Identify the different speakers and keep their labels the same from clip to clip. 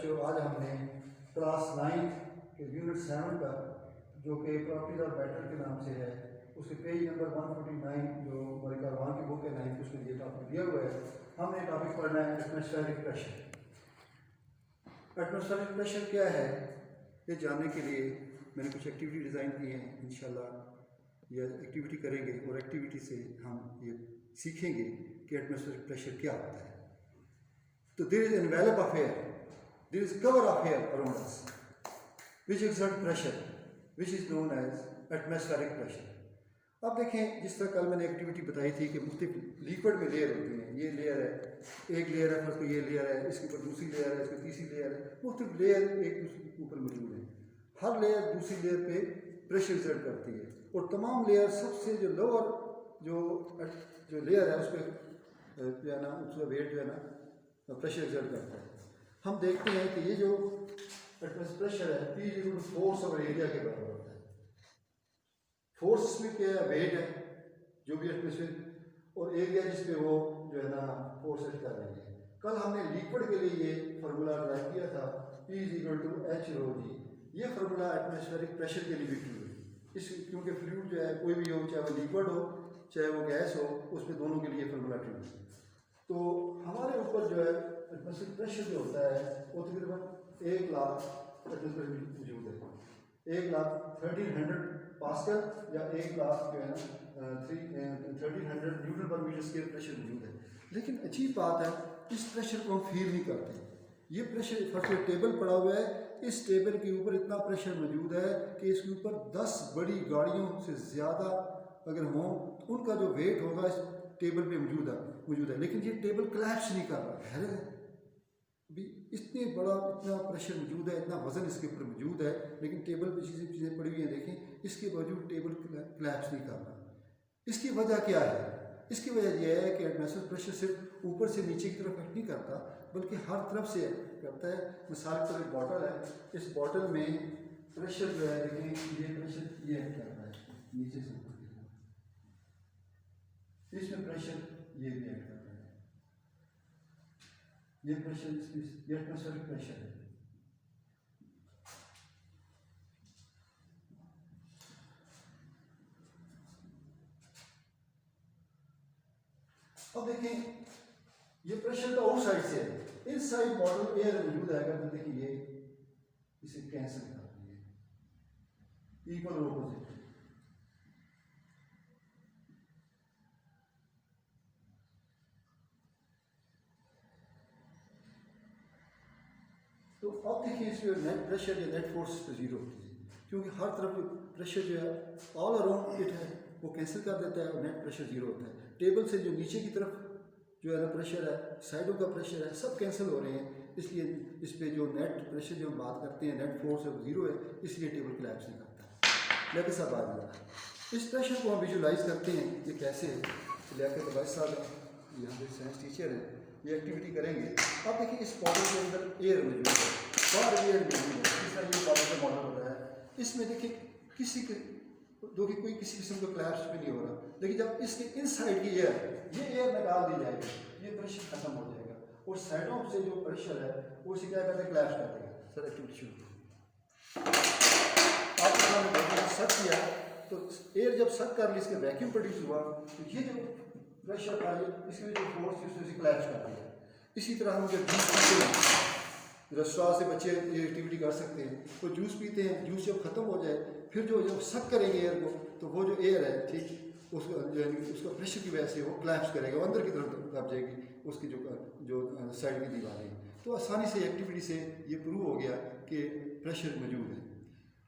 Speaker 1: बच्चों, आज हमने क्लास 9 के यूनिट 7 का जो कि प्रॉपर्टीज ऑफ मैटर के नाम से है, उसके पेज नंबर 149 जो हमारी कारवान की बुक है 9 उसमें ये टॉपिक दिया हुआ है। हमने टॉपिक पढ़ना है एटमॉस्फेरिक प्रेशर। एटमॉस्फेरिक प्रेशर क्या है ये जानने के लिए मैंने कुछ एक्टिविटी डिज़ाइन की हैं। इंशाल्लाह ये एक्टिविटी करेंगे और एक्टिविटी से हम ये सीखेंगे कि एटमॉस्फेरिक प्रेशर क्या होता है। So there is envelope of air, there is cover of air around us, which exert pressure, which is known as atmospheric pressure. अब देखें, जिस तरह कल मैंने एक्टिविटी बताई थी कि मुख्तलिफ लिक्विड में लेयर होती हैं। ये लेयर है, एक लेयर है, फर्स्ट ये लेयर है, इसके ऊपर दूसरी लेयर है, इसके तीसरी लेयर है, मुख्तलिफ लेयर एक दूसरे के ऊपर मौजूद है। हर लेयर दूसरी लेयर पे प्रेशर एक्सर्ट करती है और तमाम लेयर सबसे जो लोअर जो लेयर है उस पर जो है ना उसका वेट जो है ना प्रेशर एक्सर्ट करता है। हम देखते हैं कि ये जो एटमॉस्फेरिक प्रेशर है P = फोर्स ओवर एरिया के बराबर होता है। फोर्स में क्या है, वेट है जो भी एटमॉस्फेयर, और एरिया जिस पे वो जो है ना फोर्स एक्ट कर रही है। कल हमने लिक्विड के लिए ये फार्मूला ड्राइव किया था P = h ρg। ये फार्मूला एटमॉस्फेरिक प्रेशर के लिए भी ट्रू है। इस क्योंकि फ्लूइड जो है कोई भी हो, चाहे वो लिक्विड हो चाहे वो गैस हो, उसमें दोनों के लिए फार्मूला ट्रू है। तो हमारे ऊपर जो है एटमॉस्फेरिक प्रेशर जो होता है वो तकरीबन 1 लाख एटमॉस्फेयर मौजूद है। 1,1300 पास्कल या 1 लाख जो है ना 1300 न्यूटन पर मीटर स्क्वायर प्रेशर मौजूद है। लेकिन अच्छी बात है, इस प्रेशर को हम फील नहीं करते। ये प्रेशर फर्स्ट टेबल पड़ा हुआ है, इस टेबल के ऊपर इतना प्रेशर मौजूद है कि इसके ऊपर 10 बड़ी गाड़ियों से ज़्यादा अगर हों तो उनका जो वेट होगा इस टेबल पे मौजूद है, लेकिन ये टेबल कोलैप्स नहीं कर रहा है। भी इतने बड़ा इतना प्रेशर मौजूद है, इतना वजन इसके ऊपर मौजूद है, लेकिन टेबल पे चीज़ें पड़ी हुई हैं। देखें, इसके बावजूद टेबल कोलैप्स नहीं कर रहा। इसकी वजह क्या है? इसकी वजह यह है कि एटमॉस्फेरिक प्रेशर सिर्फ ऊपर से नीचे की तरफ एक्ट नहीं करता बल्कि हर तरफ से करता है। मिसाल के तौर पर बॉटल है, इस बॉटल में प्रेशर जो है देखें, ये प्रेशर ये एक्ट करता है नीचे से ऊपर, इसमें प्रेशर ये भी एक्ट करता है। ये प्रेशर ये एटमॉस्फेरिक प्रेशर है। अब देखें, ये प्रेशर तो आउटसाइड से है, इनसाइड बॉटल एयर मौजूद है। अगर तो देखिए ये इसे कैंसिल कर दिए, इक्वल और ऑपोजिट। तो अब देखिए इसमें नेट प्रेशर या नेट फोर्स पे 0 होती है, क्योंकि हर तरफ जो प्रेशर जो है ऑल अराउंड इट है वो कैंसिल कर देता है और नेट प्रेशर 0 होता है। टेबल से जो नीचे की तरफ जो है ना प्रेशर है, साइडों का प्रेशर है, सब कैंसिल हो रहे हैं। इसलिए इस पे जो नेट प्रेशर जो हम बात करते हैं नेट फोर्स है वो 0 है, इसलिए टेबल कोलैप्स नहीं करता। लेकिन सब बात है, इस प्रेशर को हम विजुलाइज करते हैं ये कैसे है। लियाकत भाई साहब यहाँ पे साइंस टीचर हैं, ये एक्टिविटी करेंगे। अब देखिए, इस बॉटल के अंदर एयर मौजूद है, बाहर एयर मौजूद है। इस तरह ये बॉटल का मॉडल हो रहा है। इसमें देखिए किसी के कोई किसी किस्म का कोलैप्स भी नहीं हो रहा, लेकिन जब इसके इनसाइड की एयर ये एयर निकाल दी जाएगी, ये प्रेशर खत्म हो जाएगा और साइडों से जो प्रेशर है वो इसे क्या करता है, कोलैप्स कर देगा। सर एक्टिविटी शुरू आपने सक किया तो एयर जब सक कर ली, इसके वैक्यूम प्रोड्यूस हुआ तो ये जो प्रेशर था इसके जो फोर्स उसने कोलैप्स कर दिया। इसी तरह हम जब जूस पीते हैं, रेस्टोरेंट से बच्चे ये एक्टिविटी कर सकते हैं, तो जूस पीते हैं, जूस जब ख़त्म हो जाए फिर जब सक करेंगे एयर को तो वो जो एयर है ठीक उसको उसका प्रेशर की वजह से वो कोलैप्स करेगा, वो अंदर की तरफ दब जाएगी उसकी जो साइड की दीवारें हैं। तो आसानी से एक्टिविटी से ये प्रूव हो गया कि प्रेशर मौजूद है।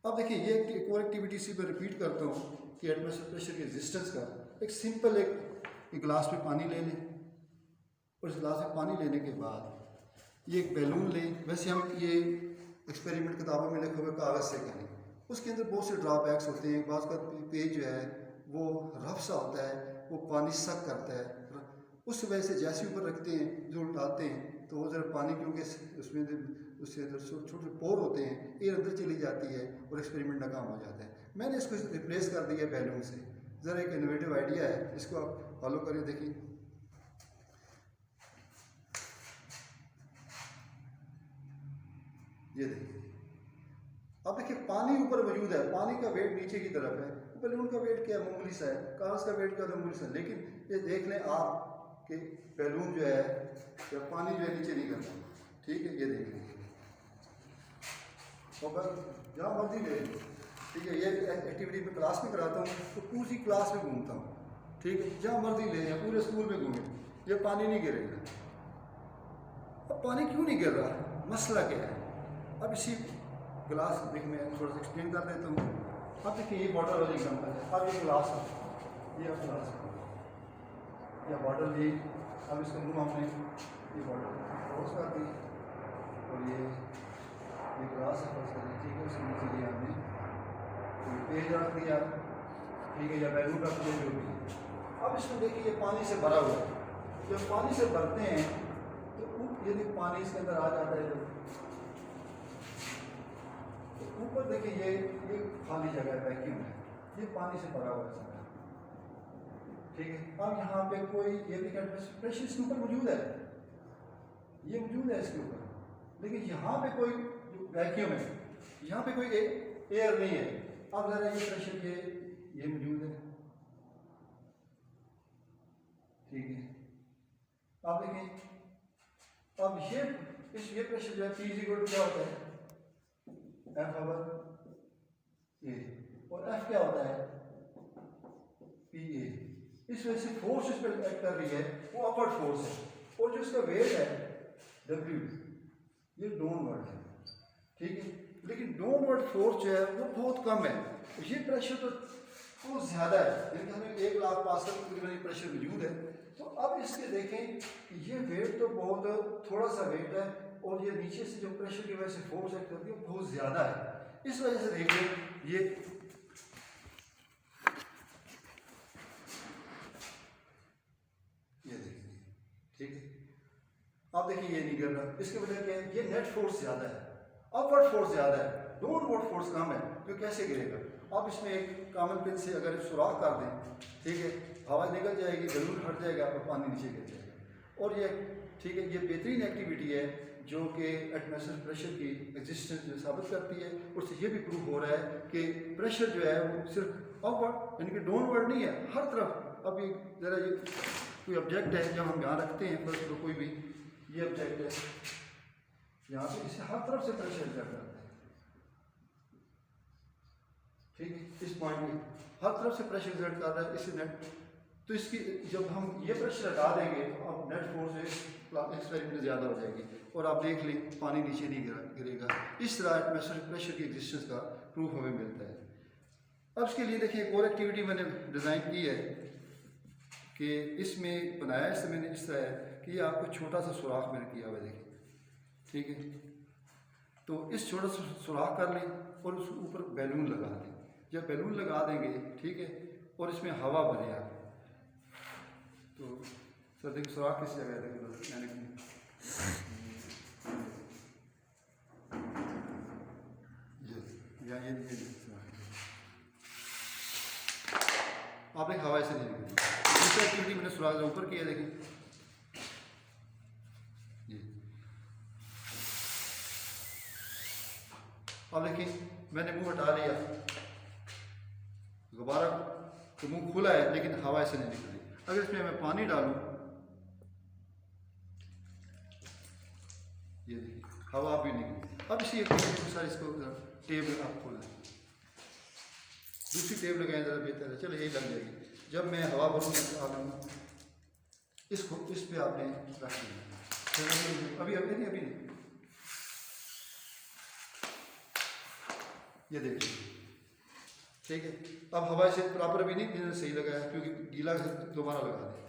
Speaker 1: अब देखिए, ये एक और एक्टिविटी इसी पर रिपीट करता हूँ कि एटमॉस्फेरिक प्रेशर के रेजिस्टेंस का एक सिंपल एक गिलास में पानी ले लें और इस गिलास में पानी लेने के बाद ये एक बैलून लें। वैसे हम ये एक्सपेरिमेंट किताबों में लिखे हुए कागज़ से करें, उसके अंदर बहुत से ड्रॉबैक्स होते हैं। बाज़ का पेज जो है वो रफ सा होता है, वो पानी सक करता है, उस वजह से जैसे ऊपर रखते हैं जो उठाते हैं तो वो ज़रा पानी क्योंकि उसमें उससे छोटे छोटे पोर होते हैं, एयर अंदर चली जाती है और एक्सपेरिमेंट नाकाम हो जाता है। मैंने इसको रिप्लेस कर दिया बैलून से। ज़रा एक इनोवेटिव आइडिया है, इसको आप फॉलो करें। देखिए, ये देखिए, अब देखिए पानी ऊपर मौजूद है, पानी का वेट नीचे की तरफ है, बैलून का वेट क्या है, मामूली सा है, कागज का वेट क्या है, मामूली सा है, लेकिन ये देख लें आप कि बैलून जो है या पानी जो है नीचे नहीं करता, ठीक है, ये देख लें, और जहाँ मर्जी ले, ठीक है, ये एक्टिविटी में क्लास में कराता हूँ तो पूरी क्लास में घूमता हूँ, ठीक है, जहाँ मर्जी ले या पूरे स्कूल में घूमें, ये पानी नहीं गिरेगा। अब पानी क्यों नहीं गिर रहा, मसला क्या है, अब इसी गिलास देख मैं थोड़ा सा एक्सप्लेन कर देता हूँ। अब देखिए ये बॉटल वाली एग्जाम्पल है, अब ये गिलास है, ये अब गिलास है या बॉटल ली, अब इसका मुँह हमने ये बॉटल क्लोज कर दी और ये गिलास है क्लोज कर दी, ठीक है, उसके नीचे ये हमने कोई पेज रख दिया, ठीक है, या बैलून रख दिया, जो भी। अब इसमें देखिए ये पानी से भरा हुआ है, जब पानी से भरते हैं तो यदि पानी इसके अंदर आ जाता है तो ऊपर देखिए ये खाली जगह है, वैक्यूम है, ये पानी से भरा हुआ है, ठीक है। अब यहाँ पे कोई ये भी प्रेशर इसके ऊपर मौजूद है, ये मौजूद है इसके ऊपर, लेकिन यहाँ पे कोई वैक्यूम है, यहाँ पे कोई एयर नहीं है। अब जरा ये प्रेशर ये मौजूद है, ठीक है। अब देखिए, अब ये प्रेशर जो है P क्या होता है, F ओवर A, और F क्या होता है, PA। इस वजह से फोर्स इस पर एक्ट कर रही है वो अपवर्ड फोर्स है, और जो इसका वेट है W, ये डाउनवर्ड है, ठीक है, लेकिन डाउनवर्ड फोर्स जो है वो बहुत कम है, ये प्रेशर तो बहुत ज़्यादा है, यानी हमें 1 लाख पास्कल तकरीबन प्रेशर मौजूद है। तो अब इसके देखें कि ये वेट तो बहुत थोड़ा सा वेट है, और ये नीचे से जो प्रेशर की वजह से फोर्स एक्ट करती है वो बहुत ज़्यादा है। इस वजह से देखिए ये देखिए, ठीक है, अब देखिए ये नहीं कर रहा, इसकी वजह क्या है, ये नेट फोर्स ज़्यादा है, अपवर्ड फोर्स ज़्यादा है, डाउनवर्ड फोर्स कम है, तो कैसे गिरेगा। अब इसमें एक कॉमन पिन से अगर सुराख कर दें, ठीक है, हवा निकल जाएगी, बैलून हट जाएगा, आपका पानी नीचे गिर जाएगा। और ये ठीक है, ये बेहतरीन एक्टिविटी है जो कि एटमॉस्फेरिक प्रेशर की एग्जिस्टेंस साबित करती है, उससे ये भी प्रूव हो रहा है कि प्रेशर जो है वो सिर्फ अपवर्ड यानी कि डाउनवर्ड नहीं है, हर तरफ। अब ये ज़रा ये कोई ऑब्जेक्ट है जब हम यहाँ रखते हैं फर्स्ट तो कोई भी ये ऑब्जेक्ट है यहाँ पे, इसे हर तरफ से प्रेशर एग्जर्ट करता है, ठीक है, इस पॉइंट में हर तरफ से प्रेशर एग्जर्ट कर रहा है इसे नेट। तो इसकी जब हम ये प्रेशर हटा देंगे तो अब नेट फोर्स एक्सपेरिमेंट ज़्यादा हो जाएगी, और आप देख लें पानी नीचे नहीं गिरेगा। इस तरह एटमॉस्फेरिक प्रेशर की एग्जिस्टेंस का प्रूफ हमें मिलता है। अब इसके लिए देखिए एक और एक्टिविटी मैंने डिज़ाइन की है कि इसमें बनाया इससे मैंने इस तरह है कि ये आपको छोटा सा सुराख मैंने किया हुआ है, देखिए, ठीक है। तो इस छोटा सा सुराख कर लें और उस ऊपर बैलून लगा दें, जब बैलून लगा देंगे, ठीक है, और इसमें हवा भरे आप, तो सर देखिए सुराख किस जगह है, देखिए मैंने आपने हवा ऐसे नहीं निकली। दूसरा एक्टिविटी मैंने सुराख ऊपर किया, देखिए अब देखिए मैंने मुंह हटा लिया, दोबारा तो मुंह खुला है लेकिन हवा ऐसे नहीं निकली। अगर इसमें मैं पानी डालूं, ये देखिए हवा भी निकली। अब इसी एक्टिविटी सर इसको टेप आप खोलें, दूसरी टेप लगाएं ज़रा बेहतर है, चलो यही लग जाएगी। जब मैं हवा भरूँगा इसको इस पे आपने रख दिया, अभी नहीं ये देखिए, ठीक है। अब हवा से प्रॉपर भी नहीं सही लगाया क्योंकि गीला दोबारा लगा दें,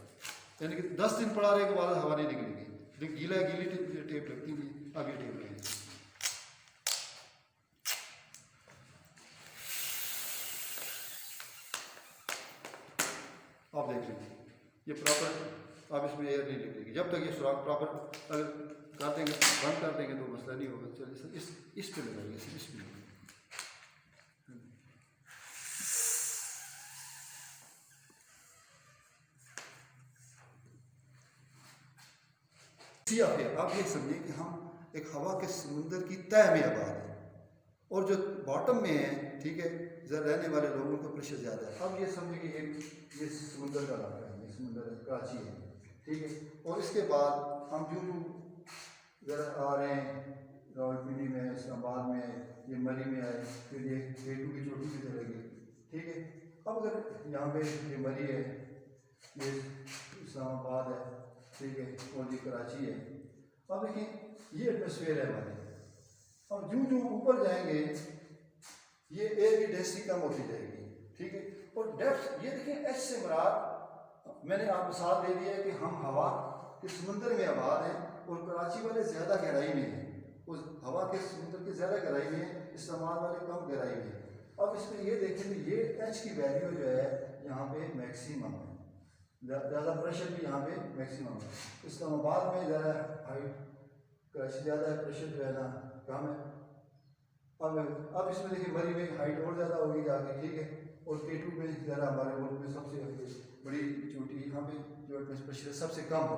Speaker 1: यानी कि 10 दिन पड़ा रहे के बाद हवा नहीं निकलेगी, लेकिन गीली टेप लगती नहीं। अब ये टेप लगेगी, आप देख लीजिए ये प्रॉपर, अब इसमें एयर नहीं निकलेगी जब तक ये सुराख प्रॉपर अगर कर देंगे, बंद कर देंगे तो मसला नहीं होगा। चलिए सर इस पे लगाइए, इसमें आप ये समझिए कि हम एक हवा के समुंदर की तह में आबाद है, और जो बॉटम में है, ठीक है, जरा रहने वाले लोगों का प्रेशर ज़्यादा है। अब ये समझिए कि ये समुंदर का इलाका है, ये समुंदर कराची है, ठीक है। और इसके बाद हम यूँ ज़रा आ रहे हैं, रावलपिंडी में, इस्लामाबाद में आए, ये मरी में आए, फिर ये गेटू की चोटी भी चले गई, ठीक है। अब अगर यहाँ पे ये मरी है, ये इस्लामाबाद है, ठीक है, और ये कराची है। अब देखिए ये एटमॉस्फेयर है हमारे। अब यूँ यूँ ऊपर जाएंगे, ये एयर की डेंसिटी कम होती जाएगी, ठीक है। और डेप्थ ये देखिए एच से मुराद, मैंने आप मिसाल दे दी है कि हम हवा के समुंदर में आबाद हैं और कराची वाले ज़्यादा गहराई में हैं, उस हवा के समुंदर की ज़्यादा गहराई में है, इस्लामाबाद वाले कम गहराई में है। अब इसमें ये देखें कि ये एच की वैल्यू जो है यहाँ पे मैक्सिमम है, ज़्यादा प्रेशर भी यहाँ पे मैक्सिमम है। इस्लामाबाद में ज़्यादा हाइट, कराची ज़्यादा है, प्रेशर जो है ना कम है। अब इसमें देखिए मरी में हाइट और ज़्यादा होगी जाके, ठीक है। और K2 में ज़रा हमारे मुल्क में सबसे बड़ी चोटी यहाँ पे जो प्रेशर सबसे कम हो,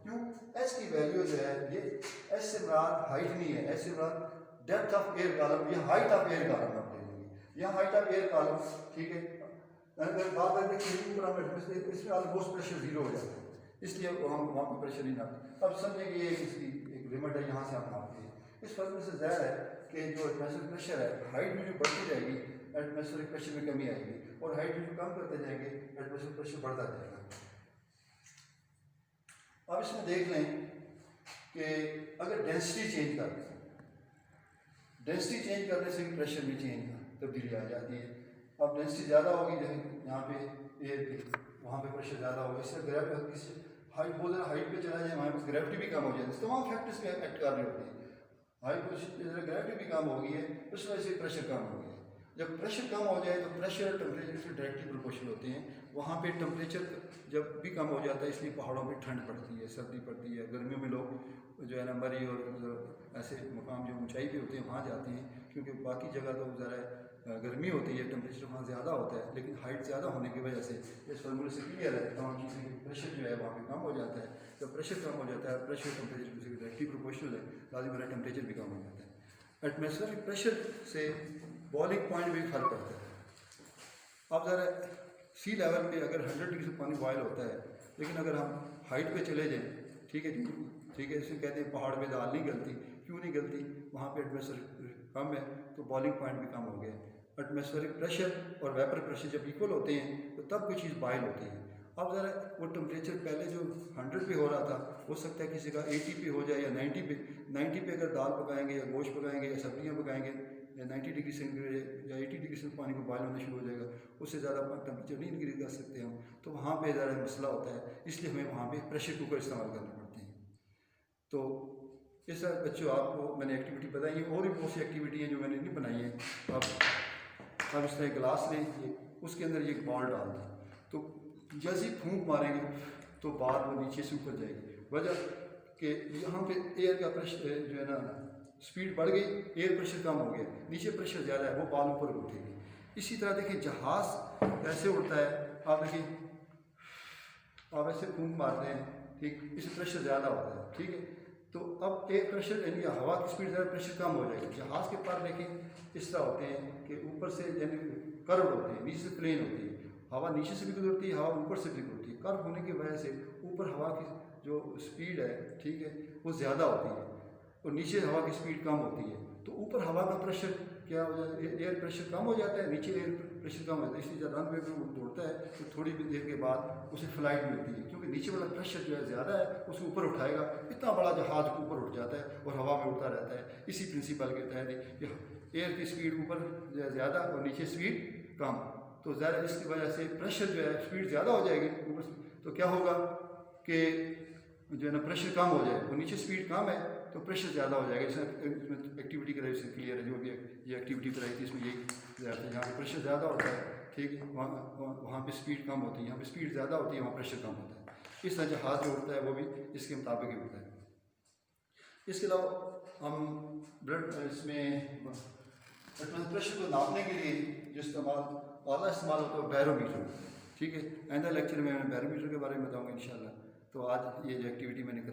Speaker 1: क्यों? एच की वैल्यू जो है, ये एच से मुराद हाइट नहीं है, एच से मुराद डेप्थ ऑफ एयर कॉलम, ये हाइट ऑफ एयर कॉलम आप ले लेंगे, यहाँ हाइट ऑफ एयर कॉलम, ठीक है। अगर बात करते हैं इसमें ऑलमोस्ट प्रेशर जीरो हो जाता है, इसलिए हम वहाँ पर प्रेशर नहीं नापते। अब समझे कि ये इसकी एक लिमिट है, यहाँ से हम नापते हैं। इस फर्क में से ज़ाहिर है कि जो एटमॉस्फेरिक प्रेशर है, हाइट में जो बढ़ती जाएगी एटमॉस्फेरिक प्रेशर में कमी आएगी, और हाइट में जो कम करते जाएंगे एटमॉस्फेरिक प्रेशर बढ़ता जाएगा। अब इसमें देख लें कि अगर डेंसिटी चेंज कर दें, डेंसिटी चेंज करने से भी प्रेशर में चेंज तब्दीली आ जाती है। अब डेंसिटी ज़्यादा होगी, जैसे यहाँ पे एयर की, वहाँ पे प्रेशर ज़्यादा होगा, इससे ग्रेविटी हाइट बहुत ज़्यादा हाइट पे चला जाए, वहाँ पर ग्रेविटी भी कम हो जाती है। तमाम फैक्टर्स पे एक्ट कर रहे होते हैं। हाई पोजीशन ग्रेविटी भी कम हो गई है, उस वजह से प्रेशर कम हो गया है। जब प्रेशर कम हो जाए तो प्रेशर टेम्परेचर से डायरेक्टली प्रोपोर्शनल होते हैं। वहाँ पे टेम्परेचर जब भी कम हो जाता है, इसलिए पहाड़ों में ठंड पड़ती है, सर्दी पड़ती है। गर्मियों में लोग जो है ना मरी और ऐसे मकाम जो ऊंचाई पे होते हैं वहाँ जाते हैं, क्योंकि बाकी जगह तो ज़रा गर्मी होती है, टेम्परेचर वहाँ ज़्यादा होता है, लेकिन हाइट ज़्यादा होने की वजह से इस फार्मूले से क्लियर है तमाम चीज़ें कि प्रेशर जो है वहाँ पे कम हो जाता है। जब प्रेशर कम हो जाता है, प्रेशर टेम्परेचर से डायरेक्टली प्रोपोर्शनल है, लाजिम मेरा टेम्परेचर भी कम हो जाता है। एटमॉस्फेरिक प्रेशर से बॉइलिंग पॉइंट भी फर्क पड़ता है। अब ज़रा सी लेवल पे अगर 100 डिग्री से पानी बॉयल होता है, लेकिन अगर हम हाइट पे चले जाएं, ठीक है, इसमें कहते हैं पहाड़ में दाल नहीं गलती, क्यों नहीं गलती? वहाँ पे एटमॉस्फेयर कम है तो बॉइलिंग पॉइंट भी कम हो गया। एटमॉस्फेरिक प्रेशर और वेपर प्रेशर जब इक्वल होते हैं तो तब कोई चीज़ बॉयल होती है। अब ज़रा वो टेम्परेचर पहले जो 100 पे हो रहा था, हो सकता है किसी का 80 पे हो जाए या 90 पे। 90 पे अगर दाल पकाएंगे या गोश्त पकाएंगे या सब्जियाँ पकाएंगे, या 90 डिग्री सेंटीग्रेड या 80 डिग्री से पानी को बॉयल होना शुरू हो जाएगा, उससे ज़्यादा टेम्परेचर नहीं इंक्रीज कर सकते हम, तो वहाँ पे ज़रा मसला होता है। इसलिए हमें वहाँ पे प्रेशर कुकर इस्तेमाल करने पड़ते हैं। तो इस तरह बच्चों आपको मैंने एक्टिविटी बताई है, और भी बहुत सी एक्टिविटी हैं जो मैंने नहीं बनाई है। अब इस तरह गिलास लें, उसके अंदर ये बॉल डाल दें, तो जैसे ही फूंक मारेंगे तो बाल वो नीचे से ऊपर जाएगी। वजह कि यहाँ पे एयर का प्रेशर जो है ना स्पीड बढ़ गई, एयर प्रेशर कम हो गया, नीचे प्रेशर ज़्यादा है, वो बाल ऊपर उठेगी। इसी तरह देखिए जहाज़ कैसे उड़ता है, आप देखिए आप ऐसे फूंक मारते हैं, ठीक, इससे प्रेशर ज़्यादा होता है, ठीक है। तो अब एयर प्रेशर यानी हवा की स्पीड ज़्यादा, प्रेशर कम हो जाएगी। जहाज़ के पर देखें इस तरह होते हैं कि ऊपर से यानी कर्व होते हैं, नीचे से प्लेन होती है, हवा नीचे से भी गुजरती है, हवा ऊपर से भी गुजरती है। कर्व होने की वजह से ऊपर हवा की जो स्पीड है, ठीक है, वो ज़्यादा होती है और नीचे हवा की स्पीड कम होती है। तो ऊपर हवा का प्रेशर क्या हो जाता है, एयर प्रेशर कम हो जाता है, नीचे एयर प्रेशर कम हो जाता है। इसलिए जब रन वे पर दौड़ता है तो थोड़ी देर के बाद उसे फ्लाइट मिलती है, क्योंकि नीचे वाला प्रेशर जो है ज़्यादा है, उसे ऊपर उठाएगा, इतना बड़ा जहाज ऊपर उठ जाता है और हवा में उड़ता रहता है। इसी प्रिंसिपल के तहत कि एयर की स्पीड ऊपर ज़्यादा और नीचे स्पीड कम, तो ज़्यादा इसकी वजह से प्रेशर जो है स्पीड ज़्यादा हो जाएगी ऊपर, तो क्या होगा कि जो है ना प्रेशर कम हो जाए, और नीचे स्पीड कम है तो प्रेशर ज़्यादा हो जाएगा। इसमें एक्टिविटी कराई इससे क्लियर है, जो भी ये एक्टिविटी कराई थी इसमें यही जहाँ पे प्रेशर ज़्यादा होता है, ठीक है, वहाँ पे स्पीड कम होती है, यहाँ पे स्पीड ज़्यादा होती है, वहाँ प्रेशर कम होता है। इस तरह जहाज़ जो उड़ता है वो भी इसके मुताबिक ही उड़ता है। इसके अलावा हम ब्लड इसमें प्रेशर को नापने के लिए जो इस्तेमाल होता है बैरोमीटर, ठीक है। आइंदा लेक्चर में मैं बैरोमीटर के बारे में बताऊँगा इंशाल्लाह। तो आज ये जो एक्टिविटी मैंने